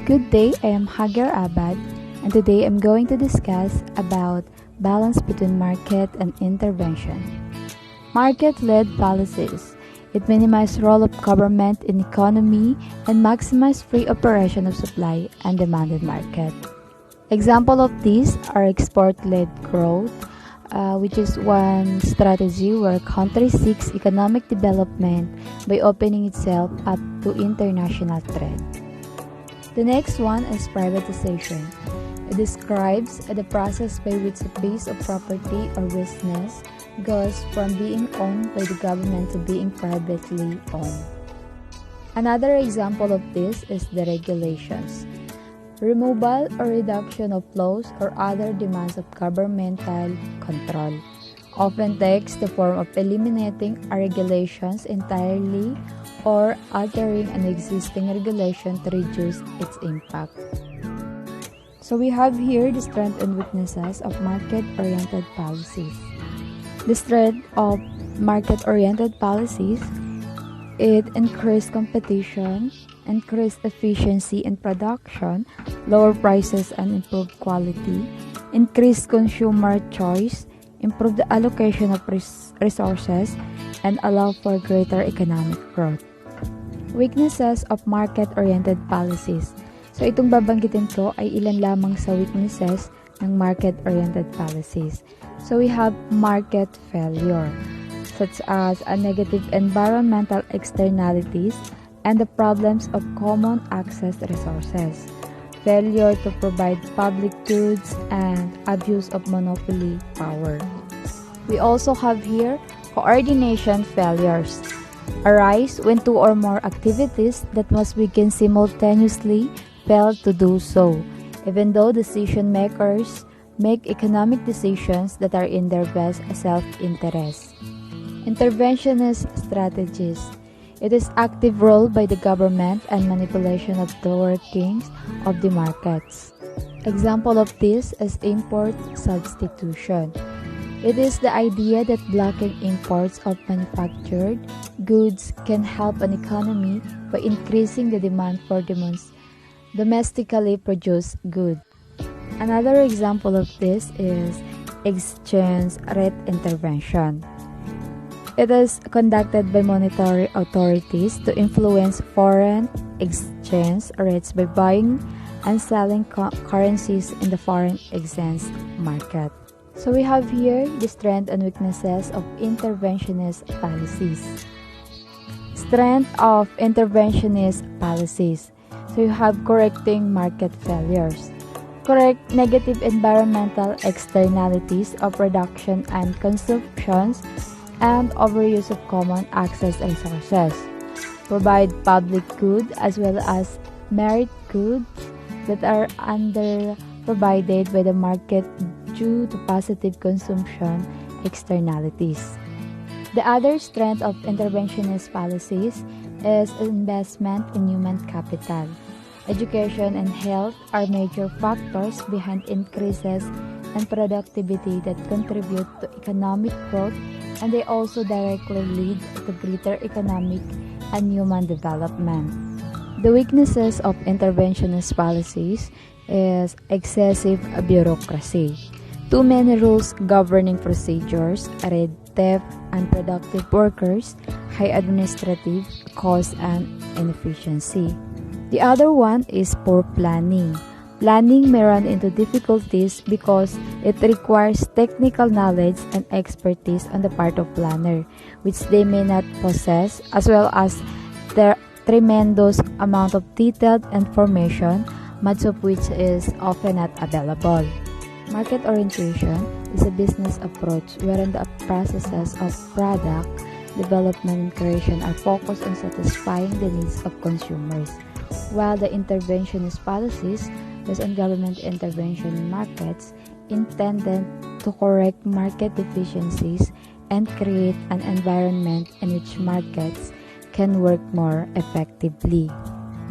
Good day, I am HAGUIR ABAD, and today I'm going to discuss about balance between market and intervention. Market-led policies. It minimizes role of government in economy and maximize free operation of supply and demand in market. Example of these are export-led growth, which is one strategy where a country seeks economic development by opening itself up to international trade. The next one is privatization. It describes the process by which a piece of property or business goes from being owned by the government to being privately owned. Another example of this is the regulations. Removal or reduction of laws or other demands of governmental control often takes the form of eliminating a regulations entirely or altering an existing regulation to reduce its impact. So we have here the strengths and weaknesses of market-oriented policies. The strength of market-oriented policies, it increased competition, increased efficiency in production, lower prices and improved quality, increased consumer choice, improve the allocation of resources, and allow for greater economic growth. Weaknesses of market-oriented policies. So itong babanggitin ko ay ilan lamang sa weaknesses ng market-oriented policies. So we have market failure, such as a negative environmental externalities and the problems of common access resources, failure to provide public goods, and abuse of monopoly power. We also have here coordination failures, arise when two or more activities that must begin simultaneously fail to do so, even though decision makers make economic decisions that are in their best self-interest. Interventionist strategies. It is active role by the government and manipulation of the workings of the markets. Example of this is import substitution. It is the idea that blocking imports of manufactured goods can help an economy by increasing the demand for domestically produced goods. Another example of this is exchange rate intervention. It is conducted by monetary authorities to influence foreign exchange rates by buying and selling currencies in the foreign exchange market. So we have here the strengths and weaknesses of interventionist policies. Strength of interventionist policies. So you have correcting market failures. Correct negative environmental externalities of production and consumptions and overuse of common access resources. Provide public goods as well as merit goods that are under-provided by the market due to positive consumption externalities. The other strength of interventionist policies is investment in human capital. Education and health are major factors behind increases in productivity that contribute to economic growth, and they also directly lead to greater economic and human development. The weaknesses of interventionist policies is excessive bureaucracy, too many rules governing procedures, red tape, unproductive workers, high administrative costs, and inefficiency. The other one is poor planning. Planning may run into difficulties because it requires technical knowledge and expertise on the part of planner, which they may not possess, as well as the tremendous amount of detailed information, much of which is often not available. Market orientation is a business approach wherein the processes of product development and creation are focused on satisfying the needs of consumers, while the interventionist policies based on government intervention in markets intended to correct market deficiencies and create an environment in which markets can work more effectively.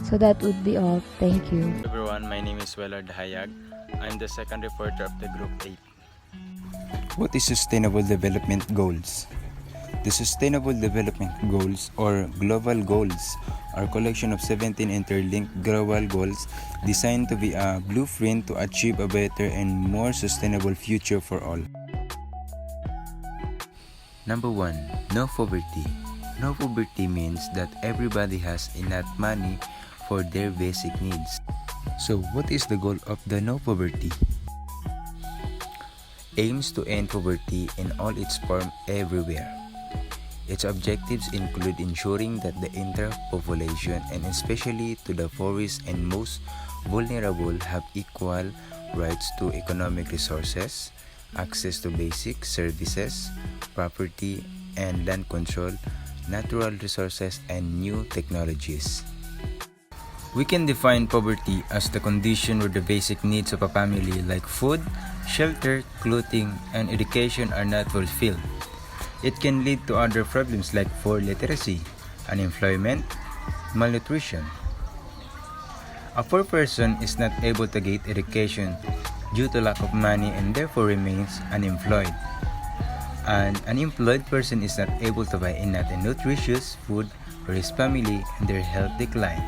So that would be all. Thank you. Hello everyone, my name is WELARD HAYAG. I'm the second reporter of the Group 8. What is Sustainable Development Goals? The Sustainable Development Goals or global goals are a collection of 17 interlinked global goals designed to be a blueprint to achieve a better and more sustainable future for all. Number 1. No poverty. No poverty means that everybody has enough money for their basic needs. So, what is the goal of the no poverty? Aims to end poverty in all its forms everywhere. Its objectives include ensuring that the entire population, and especially to the poorest and most vulnerable, have equal rights to economic resources, access to basic services, property and land control, natural resources, and new technologies. We can define poverty as the condition where the basic needs of a family like food, shelter, clothing, and education are not fulfilled. It can lead to other problems like poor literacy, unemployment, malnutrition. A poor person is not able to get education due to lack of money and therefore remains unemployed. An unemployed person is not able to buy enough and nutritious food for his family and their health decline.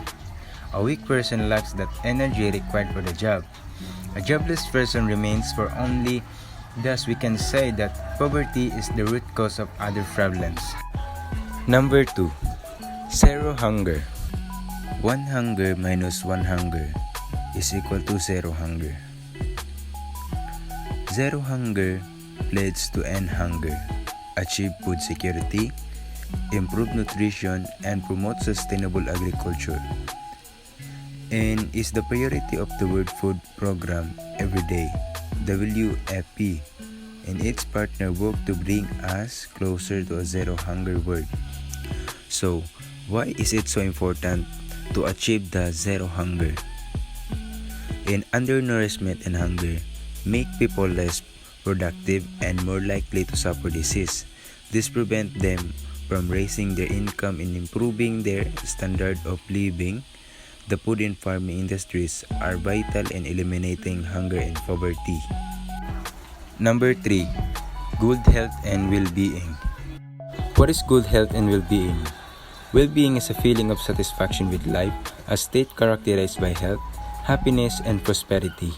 A weak person lacks that energy required for the job. A jobless person remains for only. Thus, we can say that poverty is the root cause of other problems. Number 2. Zero hunger. One hunger minus one hunger is equal to zero hunger. Zero hunger leads to end hunger, achieve food security, improve nutrition, and promote sustainable agriculture, and is the priority of the World Food Program every day. WFP and its partner work to bring us closer to a zero hunger world. So, why is it so important to achieve the zero hunger? And undernourishment and hunger make people less productive and more likely to suffer disease. This prevents them from raising their income and improving their standard of living. The food and farming industries are vital in eliminating hunger and poverty. Number 3. Good health and well-being. What is good health and well-being? Well-being is a feeling of satisfaction with life, a state characterized by health, happiness, and prosperity.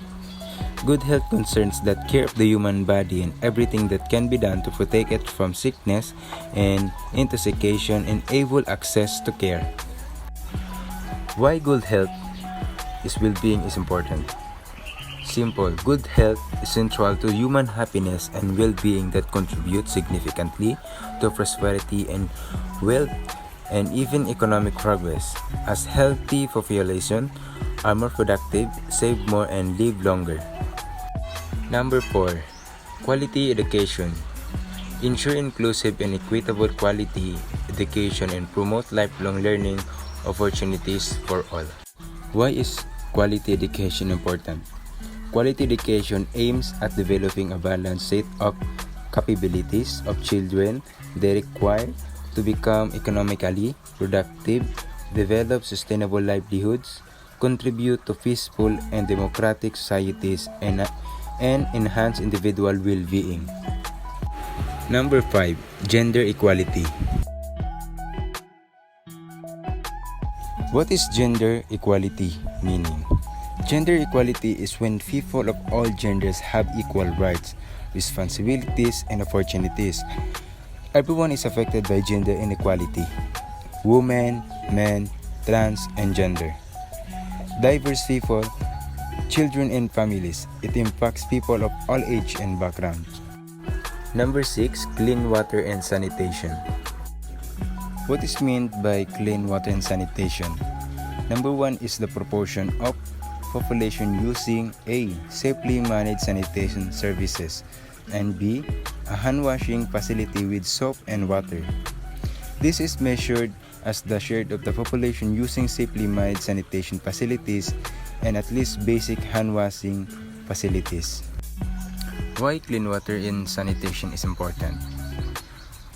Good health concerns that care of the human body and everything that can be done to protect it from sickness and intoxication and able access to care. Why good health well-being is important? Simple. Good health is central to human happiness and well-being that contribute significantly to prosperity and wealth and even economic progress, as healthy population are more productive, save more, and live longer. Number 4. Quality education. Ensure inclusive and equitable quality education and promote lifelong learning opportunities for all. Why is quality education important? Quality education aims at developing a balanced set of capabilities of children they require to become economically productive, develop sustainable livelihoods, contribute to peaceful and democratic societies, and enhance individual well-being. Number 5. Gender equality. What is gender equality meaning? Gender equality is when people of all genders have equal rights, responsibilities, and opportunities. Everyone is affected by gender inequality: women, men, trans, and gender. Diverse people, children, and families. It impacts people of all age and backgrounds. Number 6. Clean water and sanitation. What is meant by clean water and sanitation? Number 1 is the proportion of population using A. Safely managed sanitation services, and B. A hand washing facility with soap and water. This is measured as the share of the population using safely managed sanitation facilities and at least basic hand washing facilities. Why clean water and sanitation is important?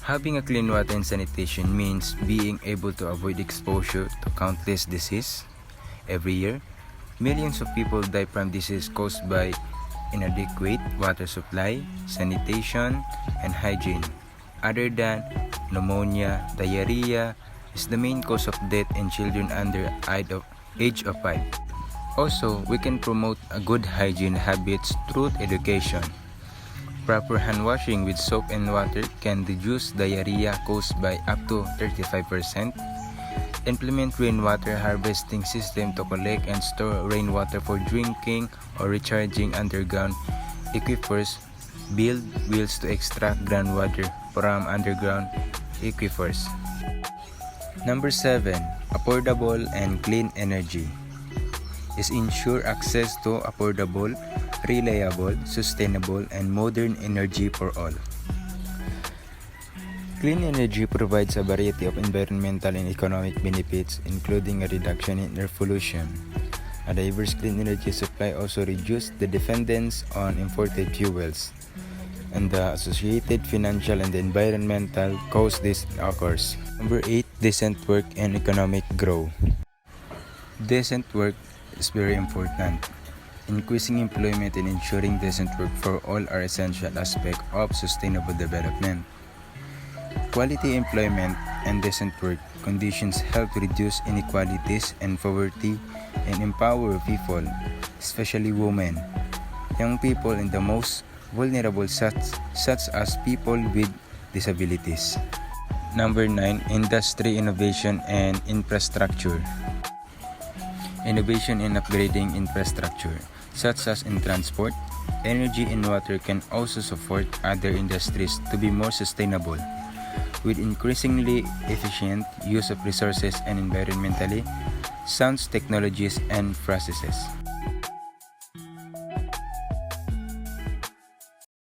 Having a clean water and sanitation means being able to avoid exposure to countless diseases. Every year, millions of people die from disease caused by inadequate water supply, sanitation, and hygiene, other than pneumonia, diarrhea, is the main cause of death in children under age of 5. Also, we can promote a good hygiene habits through education. Proper hand washing with soap and water can reduce diarrhea caused by up to 35%. Implement rainwater harvesting system to collect and store rainwater for drinking or recharging underground aquifers. Build wells to extract groundwater from underground aquifers. Number 7. Affordable and clean energy is ensure access to affordable, reliable, sustainable, and modern energy for all. Clean energy provides a variety of environmental and economic benefits, including a reduction in air pollution. A diverse clean energy supply also reduces the dependence on imported fuels and the associated financial and environmental costs this occurs. Number 8. Decent work and economic growth. Decent work is very important. Increasing employment and ensuring decent work for all are essential aspects of sustainable development. Quality employment and decent work conditions help reduce inequalities and poverty and empower people, especially women, young people, and the most vulnerable such as people with disabilities. Number 9. Industry innovation and infrastructure. Innovation in upgrading infrastructure, such as in transport, energy, and water, can also support other industries to be more sustainable, with increasingly efficient use of resources and environmentally sound technologies and processes.